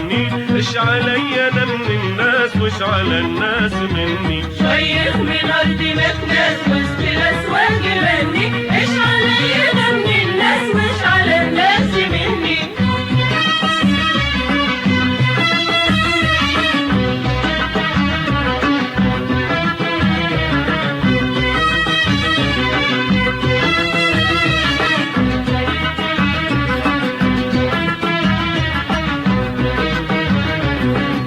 غني، ايش علي انا من الناس وش على الناس مني. شيخ من ارض مكناس وسط الاسواق غني، ايش علي انا من الناس وش على الناس مني.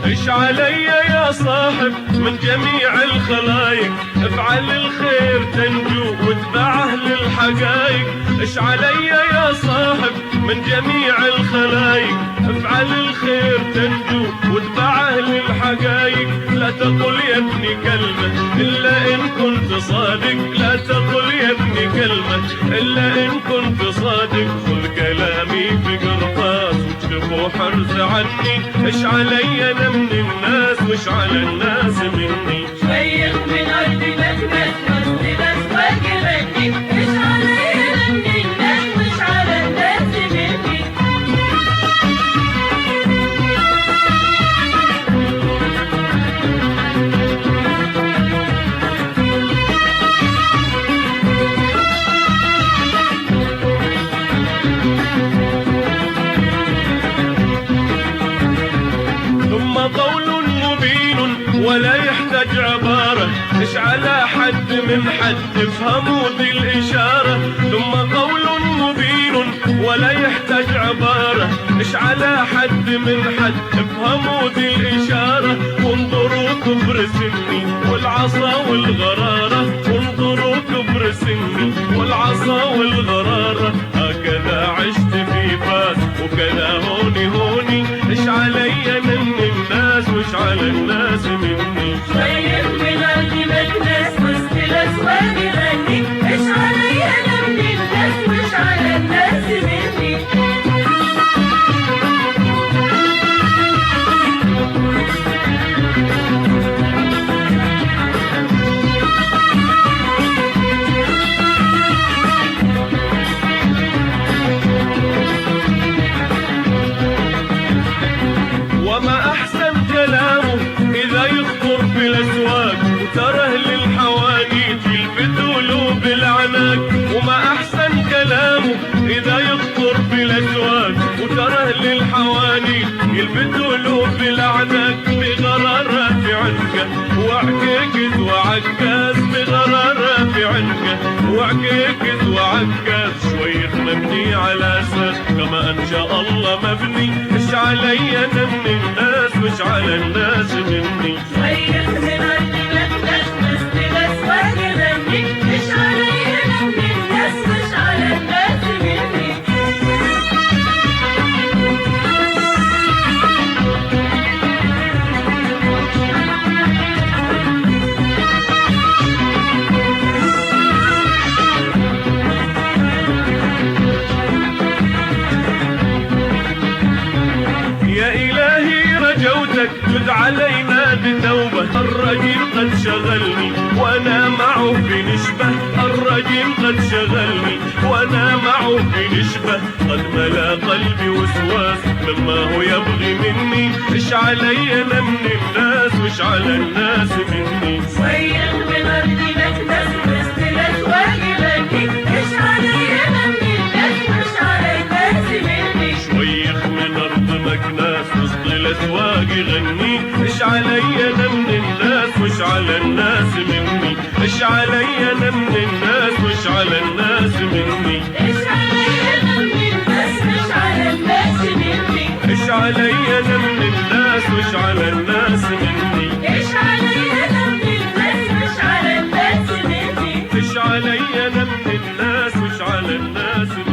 ايش علي يا صاحب من جميع الخلايق، افعل الخير تنجو واتبعه للحقايق. ايش علي يا صاحب من جميع الخلايق، افعل الخير تنجو واتبعه للحقايق. لا تقل يا ابني كلمة إلا إن كنت صادق، لا تقل يا ابني كلمة إلا إن كنت صادق. خذ كلامي في قرطاس واكتبه حرز عني، ايش علي أنا من الناس وش على الناس مني. شيخ من ارض مكناس وسط الاسواق غني، ايش علي انا من الناس وش على الناس مني. ثم قول مبين ولا يحتاج عبارة، ايش على حد من حد افهموا ذي الإشارة. ثم قول مبين ولا يحتاج عبارة، ايش على حد من حد افهموا ذي الإشارة. وانظروا كبر سني والعصا والغرارة، وانظروا كبر سني والعصا والغرارة. هكذا عشت في فاس وكذا هوني هوني، ايش علي أنا من الناس وش على الناس مني. شيخ من ارض مكناس وسط الاسواق غني، ايش علي انا من الناس وش على الناس مني. وما أحسن كلامه إذا يخطر في الأسواق، وتره للحواديت يلفت قلوب العناق. وما أحسن كلامه إذا يخطر في الأسواق، وتره للحواديت يلفت قلوب العناق. بغرارة في عنقه وعكيكة وعكاز، بغرارة في عنقه وعكيكة وعكاز. شويخ مبني على أساس كما أنشأ الله مبني، ايش علي أنا من الناس وش على الناس مني. شيخ من ارض مكناس وسط الاسواق غني، ايش علي انا من الناس وش على الناس مني. يا إلهي رجوتك تد علينا بتوبة، الرجيم قد شغلني وأنا معه في نشبة. الرجيم قد شغلني وأنا معه في نشبة. قد ملا قلبي وسواس مما هو يبغي مني، ايش علي أنا من الناس وش على الناس مني. شيخ من ارض مكناس وسط الاسواق غني، ايش علي انا من الناس وش على الناس مني. شويخ من أرض مكناس وسط الأسواق غني، ايش علي أنا من الناس وش على الناس مني. ايش علي أنا من الناس وش على الناس مني. ايش علي انا من الناس وش على الناس مني. ايش علي أنا من الناس وش على الناس مني. ايش علي انا من الناس وش على الناس مني. ايش علي أنا من الناس وش على الناس مني.